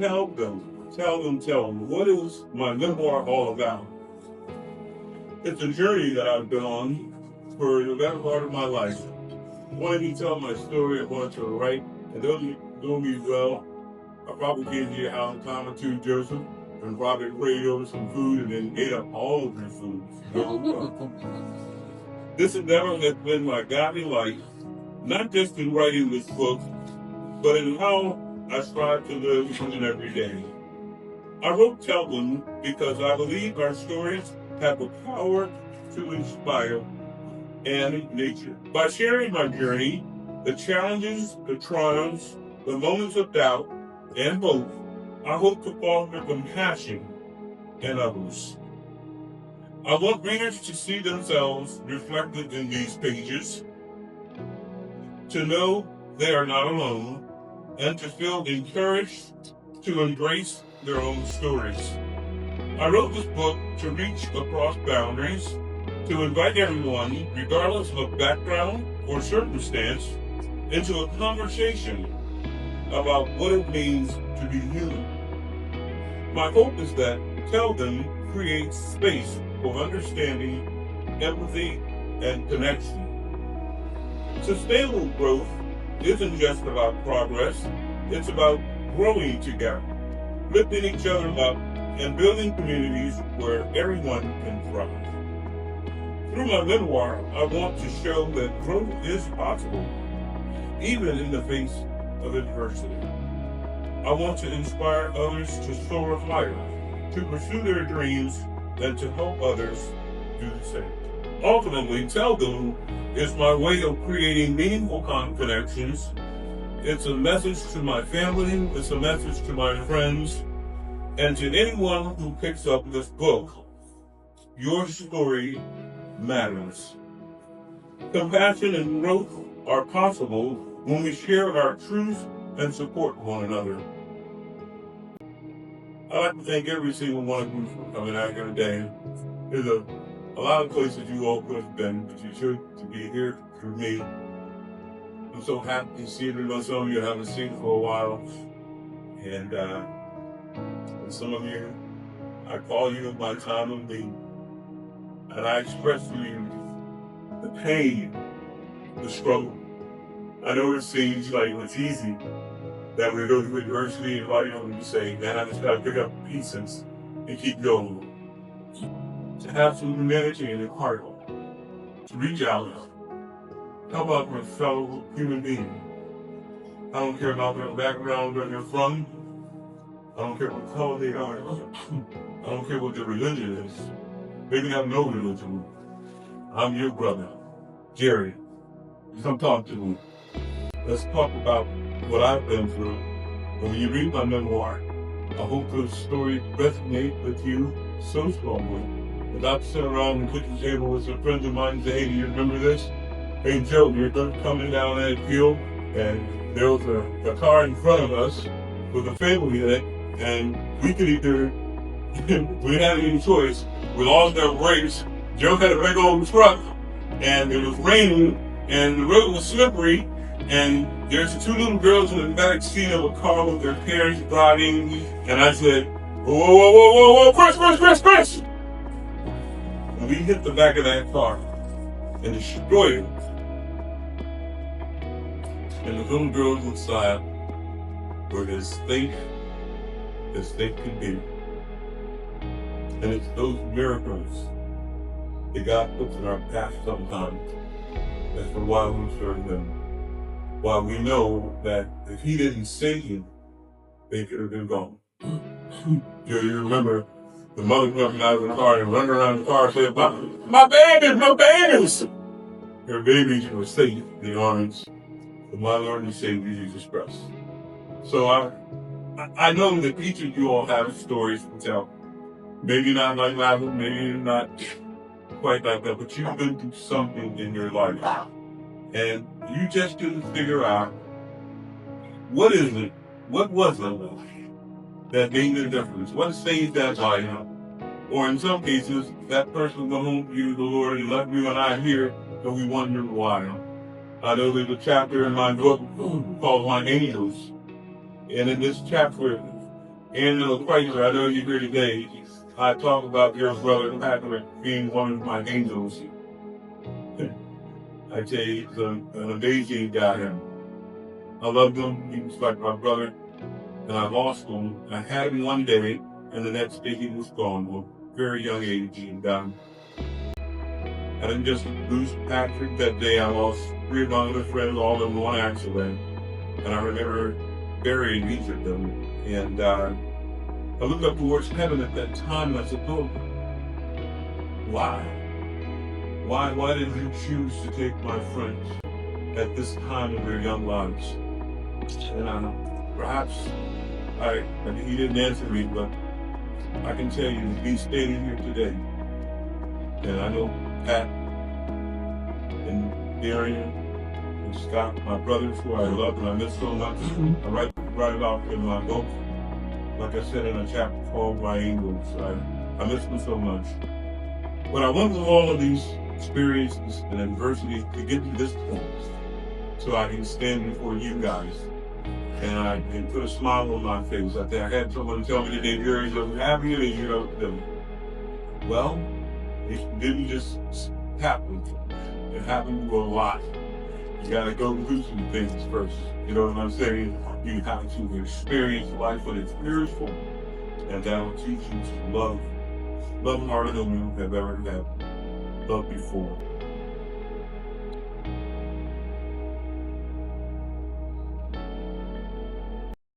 tell them, what is my memoir all about? It's a journey that I've been on for the better part of my life. I wanted to tell my story, I wanted to write, and those who know me well, I probably gave you a time or two, Joseph, and probably prayed over some food and then ate up all of your food. This endeavor has been my guiding light, not just in writing this book, but in how I strive to live each and every day. I wrote Tell Them because I believe our stories have the power to inspire and nature. By sharing my journey, the challenges, the triumphs, the moments of doubt and hope, I hope to foster compassion in others. I want readers to see themselves reflected in these pages, to know they are not alone, and to feel encouraged to embrace their own stories. I wrote this book to reach across boundaries, to invite everyone, regardless of background or circumstance, into a conversation about what it means to be human. My hope is that Tell Them creates space for understanding, empathy, and connection. Sustainable growth isn't just about progress, it's about growing together, lifting each other up, and building communities where everyone can thrive. Through my memoir, I want to show that growth is possible, even in the face of adversity. I want to inspire others to soar higher, to pursue their dreams, and to help others do the same. Ultimately, Tell Them is my way of creating meaningful connections. It's a message to my family, it's a message to my friends, and to anyone who picks up this book. Your story matters. Compassion and growth are possible when we share our truth and support one another. I'd like to thank every single one of you for coming out here today. There's a lot of places you all could have been, but you chose to be here with me. I'm so happy to see you. Some of you I haven't seen for a while. And some of you, I call you my time of need. And I express to you the pain, the struggle. I know it seems like it's easy that we go through adversity and all you know you say, man, I just gotta pick up the pieces and keep going. To have some humanity in your heart, to reach out, help out with a fellow human being. I don't care about their background, where they're from. I don't care what color they are. I don't care what their religion is. Maybe have no religion. I'm your brother, Jerry. Come talk to me. Let's talk about what I've been through. When you read my memoir, I hope the story resonates with you so strongly. And not sit around and put the table with some friends of mine and say, hey, do you remember this? Hey, Joe, you're coming down that field, and there was a car in front of us with a family in it, and we could either, we didn't have any choice. We lost our brakes. Joe had a big old truck, and it was raining, and the road was slippery, and there's two little girls in the back seat of a car with their parents driving, and I said, whoa, Chris! And we hit the back of that car and destroyed it. And the little girls inside were as safe as they could be. And it's those miracles that God puts in our path sometimes. That's for why we serve Him. Why we know that if He didn't save you, they could have been gone. You remember the mother coming out of the car and running around the car and saying, my babies! Her babies were safe in the arms of my Lord and Savior Jesus Christ. So I know that each of you all have stories to tell. Maybe not like that, maybe not quite like that, but you've been through something in your life. And you just couldn't figure out what was it that made the difference? What saved that life? Or in some cases, that person went home to you, the Lord, and left you and I here, and we wonder why. I know there's a chapter in my book called My Angels. And in this chapter, And Chrysler, I know you're here today. I talk about your brother Patrick being one of my angels. I tell you, he's an amazing guy. I loved him. He was like my brother. And I lost him. I had him one day, and the next day he was gone at a very young age. And I didn't just lose Patrick that day. I lost 3 of my other friends all in one accident. And I remember burying each of them. And I looked up towards heaven at that time, and I said, "Lord, why? Why did you choose to take my friends at this time of their young lives?" And perhaps he didn't answer me, but I can tell you, he's standing here today. And I know Pat and Darian and Scott, my brothers, who I love and I miss so much. I write about in my book, like I said in a chapter called My Angels. I miss them so much. But I went through all of these experiences and adversities to get to this point, so I can stand before you guys and I can put a smile on my face. I had someone tell me today, "Jerry, I'm happy that you know them." Well, it didn't just happen. It happened a lot. You gotta go through some things first. You know what I'm saying? You have to experience life when it's beautiful, and that will teach you to love harder than you have ever had loved before.